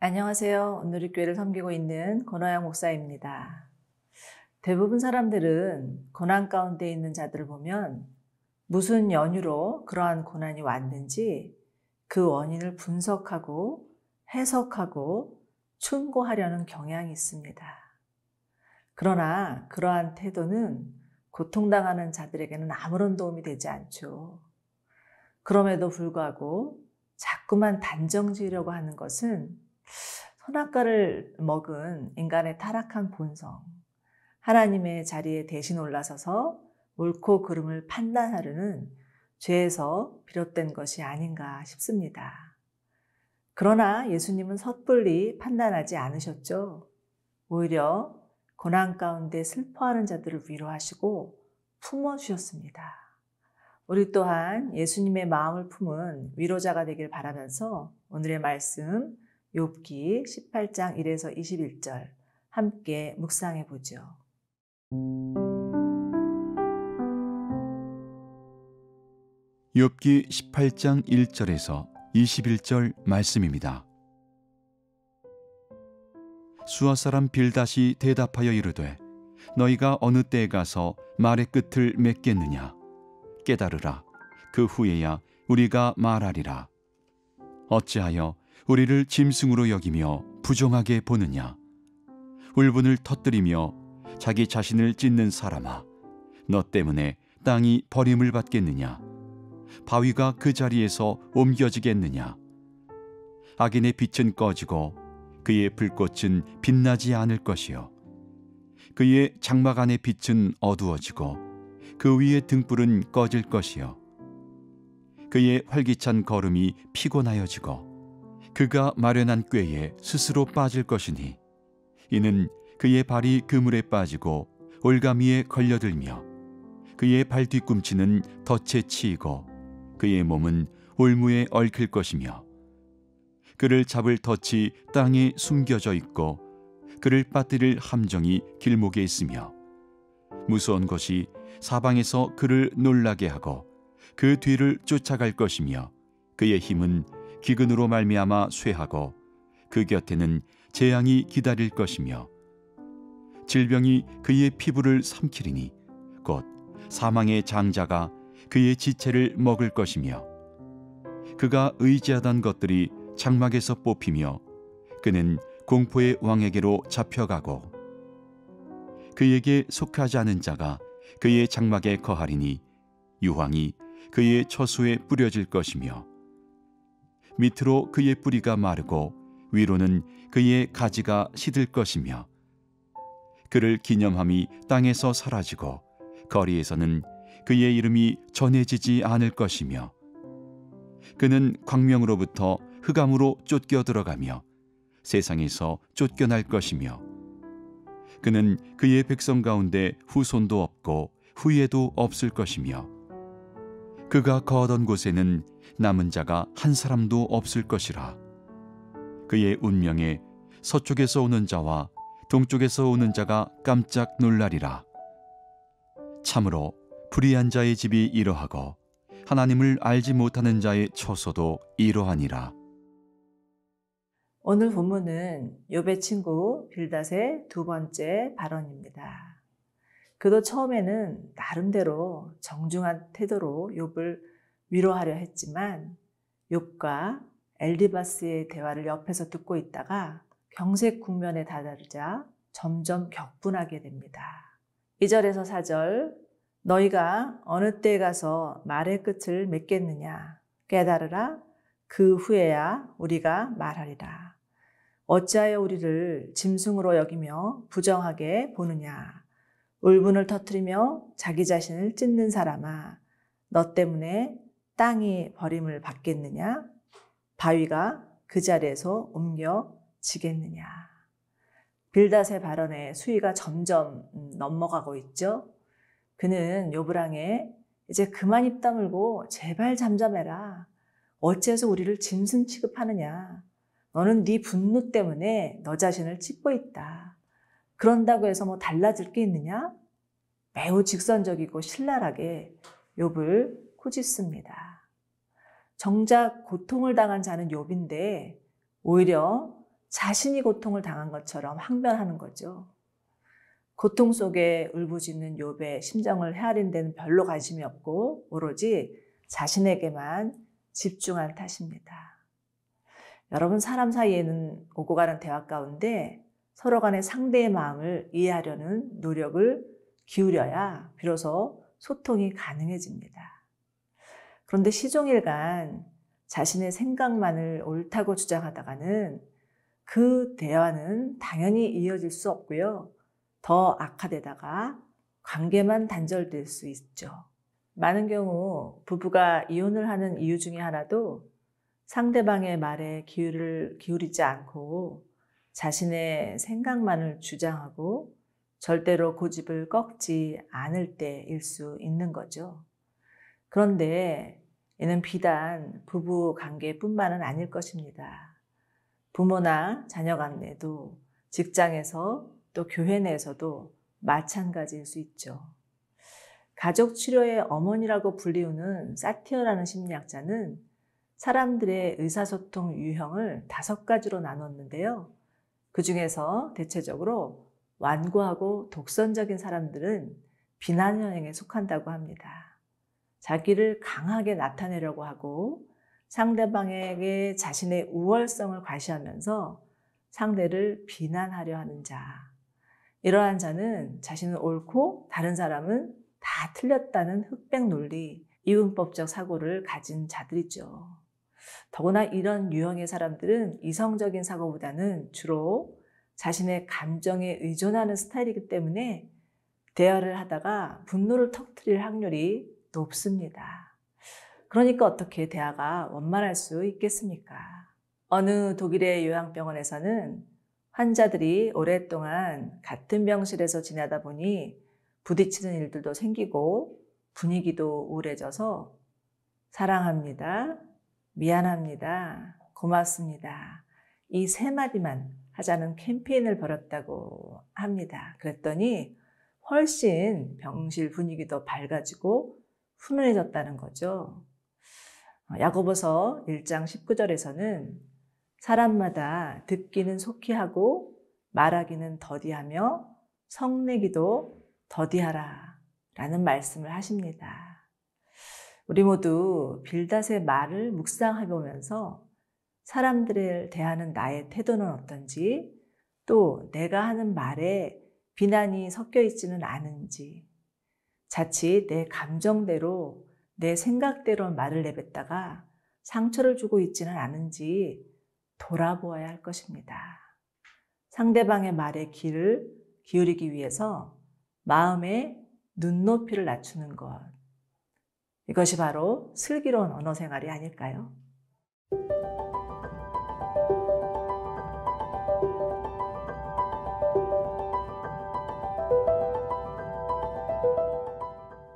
안녕하세요. 온누리교회를 섬기고 있는 권화영 목사입니다. 대부분 사람들은 고난 가운데 있는 자들을 보면 무슨 연유로 그러한 고난이 왔는지 그 원인을 분석하고 해석하고 충고하려는 경향이 있습니다. 그러나 그러한 태도는 고통당하는 자들에게는 아무런 도움이 되지 않죠. 그럼에도 불구하고 자꾸만 단정 지으려고 하는 것은 선악과를 먹은 인간의 타락한 본성, 하나님의 자리에 대신 올라서서 옳고 그름을 판단하려는 죄에서 비롯된 것이 아닌가 싶습니다. 그러나 예수님은 섣불리 판단하지 않으셨죠. 오히려 고난 가운데 슬퍼하는 자들을 위로하시고 품어주셨습니다. 우리 또한 예수님의 마음을 품은 위로자가 되길 바라면서 오늘의 말씀 욥기 18장 1에서 21절 함께 묵상해 보죠. 욥기 18장 1절에서 21절 말씀입니다. 수아 사람 빌닷이 대답하여 이르되 너희가 어느 때에 가서 말의 끝을 맺겠느냐 깨달으라 그 후에야 우리가 말하리라. 어찌하여 우리를 짐승으로 여기며 부정하게 보느냐. 울분을 터뜨리며 자기 자신을 찢는 사람아, 너 때문에 땅이 버림을 받겠느냐. 바위가 그 자리에서 옮겨지겠느냐. 악인의 빛은 꺼지고 그의 불꽃은 빛나지 않을 것이요 그의 장막 안의 빛은 어두워지고 그 위의 등불은 꺼질 것이요 그의 활기찬 걸음이 피곤하여지고 그가 마련한 꾀에 스스로 빠질 것이니 이는 그의 발이 그물에 빠지고 올가미에 걸려들며 그의 발 뒤꿈치는 덫에 치이고 그의 몸은 올무에 얽힐 것이며 그를 잡을 덫이 땅에 숨겨져 있고 그를 빠뜨릴 함정이 길목에 있으며 무서운 것이 사방에서 그를 놀라게 하고 그 뒤를 쫓아갈 것이며 그의 힘은 기근으로 말미암아 쇠하고 그 곁에는 재앙이 기다릴 것이며 질병이 그의 피부를 삼키리니 곧 사망의 장자가 그의 지체를 먹을 것이며 그가 의지하던 것들이 장막에서 뽑히며 그는 공포의 왕에게로 잡혀가고 그에게 속하지 않은 자가 그의 장막에 거하리니 유황이 그의 처소에 뿌려질 것이며 밑으로 그의 뿌리가 마르고 위로는 그의 가지가 시들 것이며 그를 기념함이 땅에서 사라지고 거리에서는 그의 이름이 전해지지 않을 것이며 그는 광명으로부터 흑암으로 쫓겨 들어가며 세상에서 쫓겨날 것이며 그는 그의 백성 가운데 후손도 없고 후예도 없을 것이며 그가 거하던 곳에는 남은 자가 한 사람도 없을 것이라. 그의 운명에 서쪽에서 오는 자와 동쪽에서 오는 자가 깜짝 놀라리라. 참으로 불의한 자의 집이 이러하고 하나님을 알지 못하는 자의 처소도 이러하니라. 오늘 본문은 욥의 친구 빌닷의 두 번째 발언입니다. 그도 처음에는 나름대로 정중한 태도로 욥을 위로하려 했지만 욥과 엘리바스의 대화를 옆에서 듣고 있다가 경색 국면에 다다르자 점점 격분하게 됩니다. 2절에서 4절 너희가 어느 때에 가서 말의 끝을 맺겠느냐 깨달으라 그 후에야 우리가 말하리라. 어찌하여 우리를 짐승으로 여기며 부정하게 보느냐. 울분을 터뜨리며 자기 자신을 찢는 사람아, 너 때문에 땅이 버림을 받겠느냐? 바위가 그 자리에서 옮겨지겠느냐? 빌닷의 발언에 수위가 점점 넘어가고 있죠. 그는 욥을 향해 이제 그만 입 다물고 제발 잠잠해라. 어째서 우리를 짐승 취급하느냐? 너는 네 분노 때문에 너 자신을 찢고 있다. 그런다고 해서 뭐 달라질 게 있느냐? 매우 직선적이고 신랄하게 욥을 꾸짖습니다. 정작 고통을 당한 자는 욥인데 오히려 자신이 고통을 당한 것처럼 항변하는 거죠. 고통 속에 울부짖는 욥의 심정을 헤아린 데는 별로 관심이 없고 오로지 자신에게만 집중한 탓입니다. 여러분, 사람 사이에는 오고 가는 대화 가운데 서로 간의 상대의 마음을 이해하려는 노력을 기울여야 비로소 소통이 가능해집니다. 그런데 시종일관 자신의 생각만을 옳다고 주장하다가는 그 대화는 당연히 이어질 수 없고요. 더 악화되다가 관계만 단절될 수 있죠. 많은 경우 부부가 이혼을 하는 이유 중에 하나도 상대방의 말에 귀를 기울이지 않고 자신의 생각만을 주장하고 절대로 고집을 꺾지 않을 때일 수 있는 거죠. 그런데 이는 비단 부부 관계뿐만은 아닐 것입니다. 부모나 자녀 간에도, 직장에서 또 교회 내에서도 마찬가지일 수 있죠. 가족 치료의 어머니라고 불리우는 사티어라는 심리학자는 사람들의 의사소통 유형을 5가지로 나눴는데요. 그 중에서 대체적으로 완고하고 독선적인 사람들은 비난 현행에 속한다고 합니다. 자기를 강하게 나타내려고 하고 상대방에게 자신의 우월성을 과시하면서 상대를 비난하려 하는 자. 이러한 자는 자신은 옳고 다른 사람은 다 틀렸다는 흑백 논리, 이분법적 사고를 가진 자들이죠. 더구나 이런 유형의 사람들은 이성적인 사고보다는 주로 자신의 감정에 의존하는 스타일이기 때문에 대화를 하다가 분노를 터뜨릴 확률이 높습니다. 그러니까 어떻게 대화가 원만할 수 있겠습니까? 어느 독일의 요양병원에서는 환자들이 오랫동안 같은 병실에서 지내다 보니 부딪히는 일들도 생기고 분위기도 우울해져서 사랑합니다, 미안합니다, 고맙습니다. 이 3마디만 하자는 캠페인을 벌였다고 합니다. 그랬더니 훨씬 병실 분위기도 밝아지고 훈훈해졌다는 거죠. 야고보서 1장 19절에서는 사람마다 듣기는 속히 하고 말하기는 더디하며 성내기도 더디하라 라는 말씀을 하십니다. 우리 모두 빌닷의 말을 묵상해보면서 사람들을 대하는 나의 태도는 어떤지, 또 내가 하는 말에 비난이 섞여 있지는 않은지, 자칫 내 감정대로 내 생각대로 말을 내뱉다가 상처를 주고 있지는 않은지 돌아보아야 할 것입니다. 상대방의 말에 귀를 기울이기 위해서 마음의 눈높이를 낮추는 것, 이것이 바로 슬기로운 언어 생활이 아닐까요?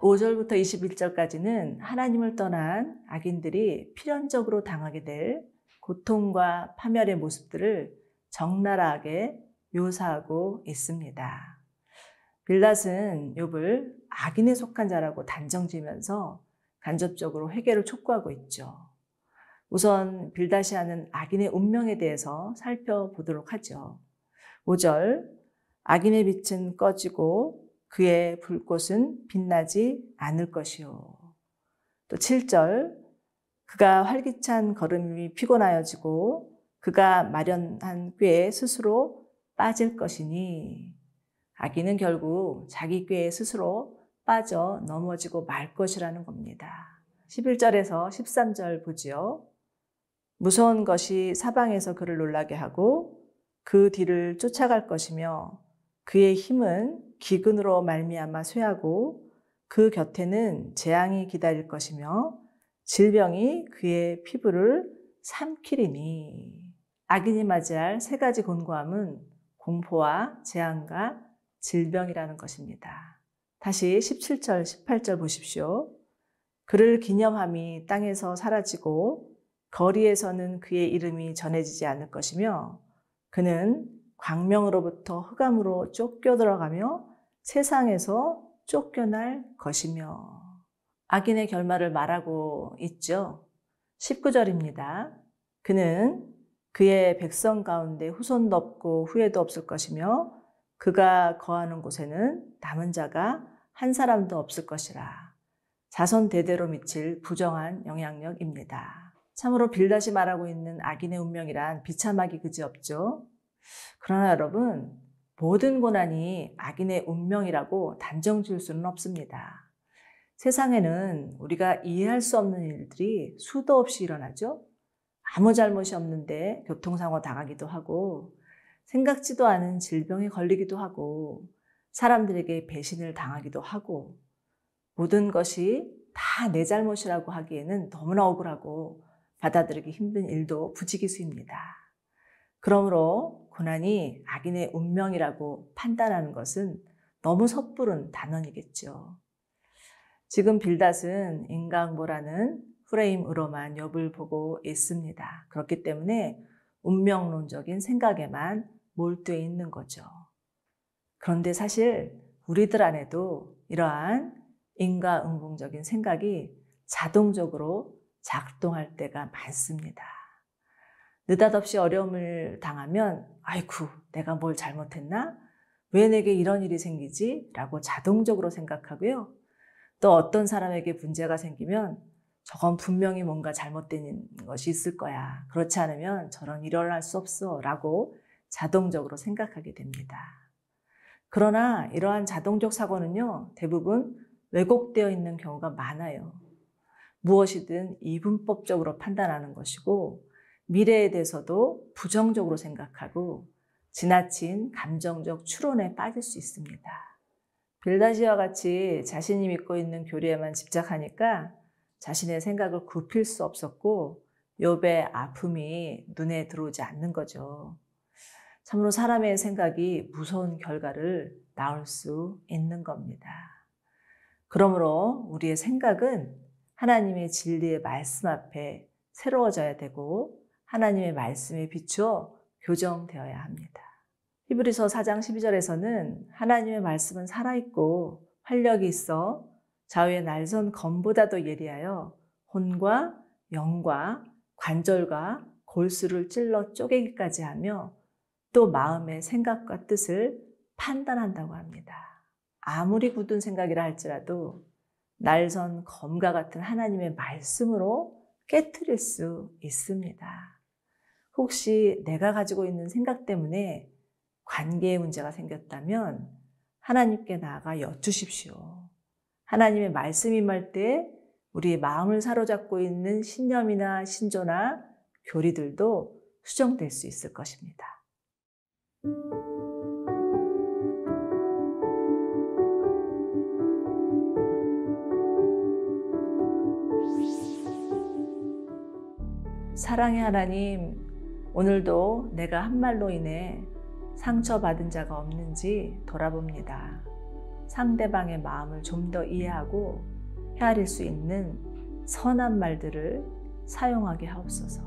(5절부터) 21절까지는 하나님을 떠난 악인들이 필연적으로 당하게 될 고통과 파멸의 모습들을 적나라하게 묘사하고 있습니다. 빌닷은 욥을 악인에 속한 자라고 단정지으면서 간접적으로 회개를 촉구하고 있죠. 우선 빌닷이 하는 악인의 운명에 대해서 살펴보도록 하죠. 5절, 악인의 빛은 꺼지고 그의 불꽃은 빛나지 않을 것이요. 또 7절, 그가 활기찬 걸음이 피곤하여지고 그가 마련한 꾀에 스스로 빠질 것이니, 악인은 결국 자기 꾀에 스스로 빠져 넘어지고 말 것이라는 겁니다. 11절에서 13절 보지요. 무서운 것이 사방에서 그를 놀라게 하고 그 뒤를 쫓아갈 것이며 그의 힘은 기근으로 말미암아 쇠하고 그 곁에는 재앙이 기다릴 것이며 질병이 그의 피부를 삼키리니. 악인이 맞이할 3가지 곤고함은 공포와 재앙과 질병이라는 것입니다. 다시 17절, 18절 보십시오. 그를 기념함이 땅에서 사라지고 거리에서는 그의 이름이 전해지지 않을 것이며 그는 광명으로부터 흑암으로 쫓겨 들어가며 세상에서 쫓겨날 것이며. 악인의 결말을 말하고 있죠. 19절입니다. 그는 그의 백성 가운데 후손도 없고 후예도 없을 것이며 그가 거하는 곳에는 남은 자가 한 사람도 없을 것이라. 자손 대대로 미칠 부정한 영향력입니다. 참으로 빌닷이 말하고 있는 악인의 운명이란 비참하기 그지없죠. 그러나 여러분, 모든 고난이 악인의 운명이라고 단정 지을 수는 없습니다. 세상에는 우리가 이해할 수 없는 일들이 수도 없이 일어나죠. 아무 잘못이 없는데 교통사고 당하기도 하고, 생각지도 않은 질병에 걸리기도 하고, 사람들에게 배신을 당하기도 하고, 모든 것이 다 내 잘못이라고 하기에는 너무나 억울하고 받아들이기 힘든 일도 부지기수입니다. 그러므로 고난이 악인의 운명이라고 판단하는 것은 너무 섣부른 단언이겠죠. 지금 빌닷은 인간보라는 프레임으로만 욥을 보고 있습니다. 그렇기 때문에 운명론적인 생각에만 몰두해 있는 거죠. 그런데 사실 우리들 안에도 이러한 인과응봉적인 생각이 자동적으로 작동할 때가 많습니다. 느닷없이 어려움을 당하면 아이쿠, 내가 뭘 잘못했나? 왜 내게 이런 일이 생기지? 라고 자동적으로 생각하고요. 또 어떤 사람에게 문제가 생기면 저건 분명히 뭔가 잘못된 것이 있을 거야. 그렇지 않으면 저런 일을 일어날 수 없어. 라고 자동적으로 생각하게 됩니다. 그러나 이러한 자동적 사고는요, 대부분 왜곡되어 있는 경우가 많아요. 무엇이든 이분법적으로 판단하는 것이고, 미래에 대해서도 부정적으로 생각하고 지나친 감정적 추론에 빠질 수 있습니다. 빌닷이와 같이 자신이 믿고 있는 교리에만 집착하니까 자신의 생각을 굽힐 수 없었고 욥의 아픔이 눈에 들어오지 않는 거죠. 참으로 사람의 생각이 무서운 결과를 낳을 수 있는 겁니다. 그러므로 우리의 생각은 하나님의 진리의 말씀 앞에 새로워져야 되고 하나님의 말씀에 비추어 교정되어야 합니다. 히브리서 4장 12절에서는 하나님의 말씀은 살아있고 활력이 있어 좌우의 날선 검보다도 예리하여 혼과 영과 관절과 골수를 찔러 쪼개기까지 하며 또 마음의 생각과 뜻을 판단한다고 합니다. 아무리 굳은 생각이라 할지라도 날선 검과 같은 하나님의 말씀으로 깨트릴 수 있습니다. 혹시 내가 가지고 있는 생각 때문에 관계에 문제가 생겼다면 하나님께 나아가 여쭈십시오. 하나님의 말씀이 임할 때 우리의 마음을 사로잡고 있는 신념이나 신조나 교리들도 수정될 수 있을 것입니다. 사랑의 하나님, 오늘도 내가 한 말로 인해 상처받은 자가 없는지 돌아봅니다. 상대방의 마음을 좀 더 이해하고 헤아릴 수 있는 선한 말들을 사용하게 하옵소서.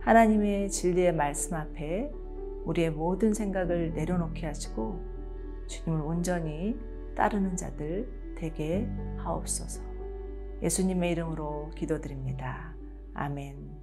하나님의 진리의 말씀 앞에 우리의 모든 생각을 내려놓게 하시고 주님을 온전히 따르는 자들 되게 하옵소서. 예수님의 이름으로 기도드립니다. 아멘.